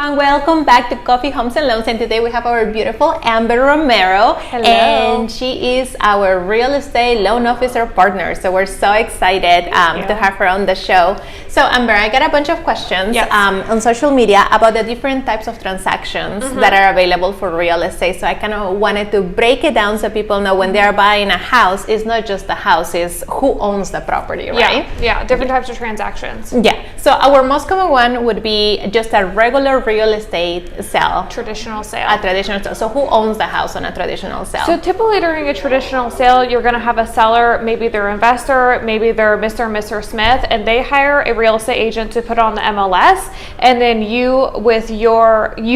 everyone, welcome back to Coffee Homes and Loans, and today we have our beautiful Amber Romero. Hello. And she is our real estate loan officer partner, so we're so excited to have her on the show. So Amber, I got a bunch of questions on social media about the different types of transactions that are available for real estate, so I kind of wanted to break it down so people know when they are buying a house, it's not just the house, it's who owns the property, right? Yeah, different types of transactions. Yeah, so our most common one would be just a regular real estate sale. Traditional sale. A traditional sale. So who owns the house on a traditional sale? So typically during a traditional sale, you're going to have a seller, maybe they're an investor, maybe they're Mr. and Mrs. Smith, and they hire a real estate agent to put on the MLS, and then you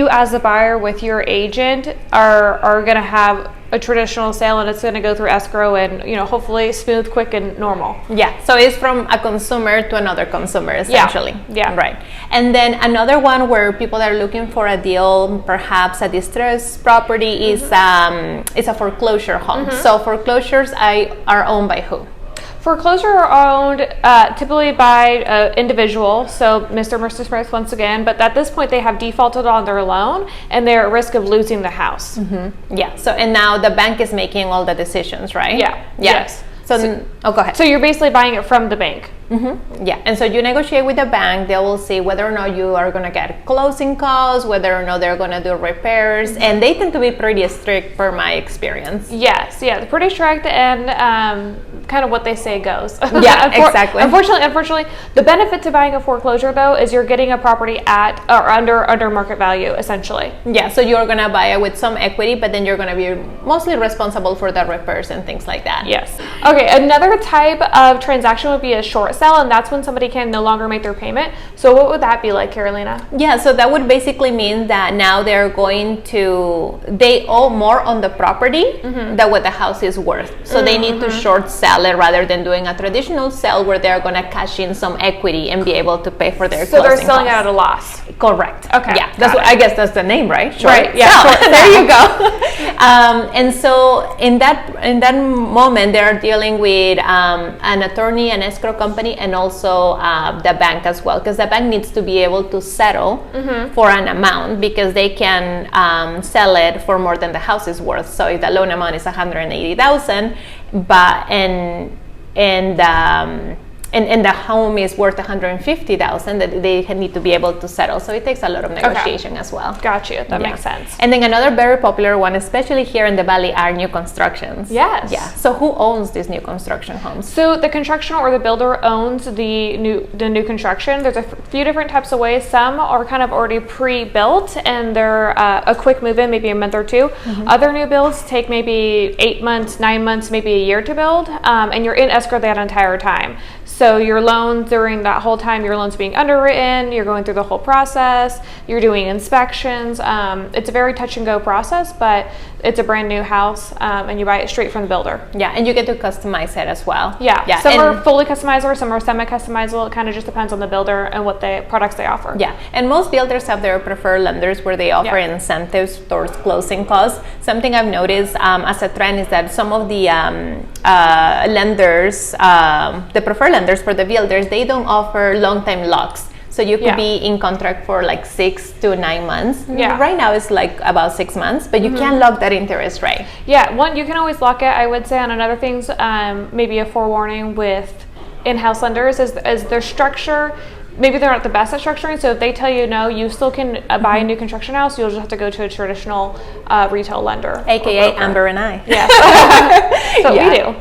as the buyer with your agent are going to have a traditional sale, and it's going to go through escrow and hopefully smooth, quick, and normal. Yeah, so it's from a consumer to another consumer essentially. Yeah. Right. And then another one where people are looking for a deal, perhaps a distressed property, is a foreclosure home. So foreclosures are owned by who? Foreclosure are owned typically by individual, so Mr. and Mrs. Smith once again, but at this point they have defaulted on their loan and they're at risk of losing the house. Yeah, so and now the bank is making all the decisions, right? Yeah. Yes. So go ahead. So you're basically buying it from the bank. Yeah, and so you negotiate with the bank. They will see whether or not you are going to get closing costs, whether or not they're going to do repairs, and they tend to be pretty strict per my experience. Yes, yeah, they're pretty strict, and kind of what they say goes. Yeah, exactly. Unfortunately, the benefit to buying a foreclosure though is you're getting a property at or under market value essentially. Yeah, so you're going to buy it with some equity, but then you're going to be mostly responsible for the repairs and things like that. Yes. Okay, another type of transaction would be a short sell, and that's when somebody can no longer make their payment. So what would that be like, Carolina? Yeah, so that would basically mean that now they owe more on the property than what the house is worth. So they need to short sell it rather than doing a traditional sale where they're going to cash in some equity and be able to pay for their closing So they're selling it costs. at a loss. Correct. Okay. Yeah, I guess that's the name, right? Short Right. Yeah. sell. Short There you go. And so in that moment, they are dealing with an attorney, an escrow company, and also the bank as well, because the bank needs to be able to settle for an amount because they can sell it for more than the house is worth. So if the loan amount is $180,000, but and the home is worth $150,000, that they need to be able to settle. So it takes a lot of negotiation as well. Got you. That makes sense. And then another very popular one, especially here in the Valley, are new constructions. Yes. Yeah. So who owns these new construction homes? So the construction or the builder owns the new construction. There's a few different types of ways. Some are kind of already pre-built and they're a quick move-in, maybe a month or two. Other new builds take maybe 8 months, 9 months, maybe a year to build, and you're in escrow that entire time. So your loan, during that whole time, your loan's being underwritten, you're going through the whole process, you're doing inspections. It's a very touch and go process, but it's a brand new house, and you buy it straight from the builder. Yeah, and you get to customize it as well. Yeah. Some are fully customizable, some are semi-customizable. It kind of just depends on the builder and what products they offer. Yeah, and most builders have their preferred lenders where they offer incentives towards closing costs. Something I've noticed as a trend is that some of the lenders, the preferred lenders for the builders, they don't offer long-time locks. So you could be in contract for like 6 to 9 months. Yeah. Right now it's like about 6 months, but you can lock that interest rate. Yeah, you can always lock it. I would say on another things, maybe a forewarning with in-house lenders is their structure. Maybe they're not the best at structuring, so if they tell you no, you still can buy a new construction house. You'll just have to go to a traditional retail lender. AKA Amber and I. Yeah. So we do.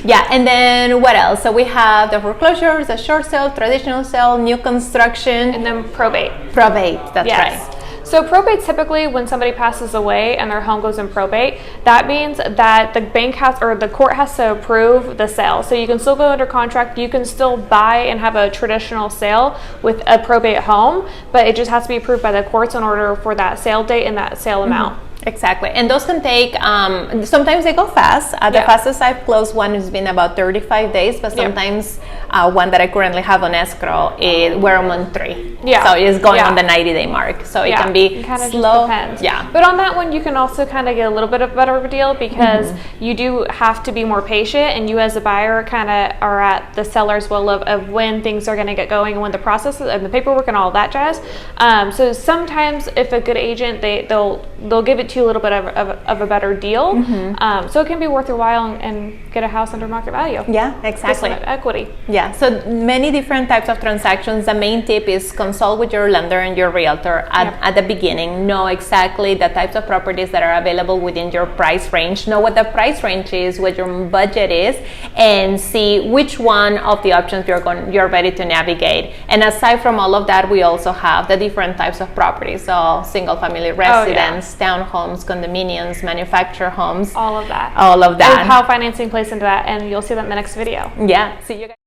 Yeah, and then what else? So we have the foreclosures, the short sale, traditional sale, new construction. And then probate. Probate, that's right. So probate, typically when somebody passes away and their home goes in probate, that means that the bank has, or the court has to approve the sale. So you can still go under contract, you can still buy and have a traditional sale with a probate home, but it just has to be approved by the courts in order for that sale date and that sale amount. Exactly, and those can take, sometimes they go fast. The fastest I've closed one has been about 35 days, but sometimes one that I currently have on escrow, we're on month 3. Yeah. So it's going on the 90-day mark. So it can be kind of slow. Just depends. Yeah. But on that one, you can also kind of get a little bit of better of a deal because you do have to be more patient, and you as a buyer kind of are at the seller's will of when things are going to get going and when the process and the paperwork and all that jazz. So sometimes if a good agent, they'll give it to you a little bit of a better deal. So it can be worth your while and get a house under market value. Yeah, exactly. Just equity. Yeah, so many different types of transactions. The main tip is consult with your lender and your realtor at the beginning. Know exactly the types of properties that are available within your price range. Know what the price range is, what your budget is, and see which one of the options you're ready to navigate. And aside from all of that, we also have the different types of properties. So single family residence, townhomes, condominiums, manufactured homes. All of that. All of that. And how financing plays into that, and you'll see that in the next video. Yeah, see you guys.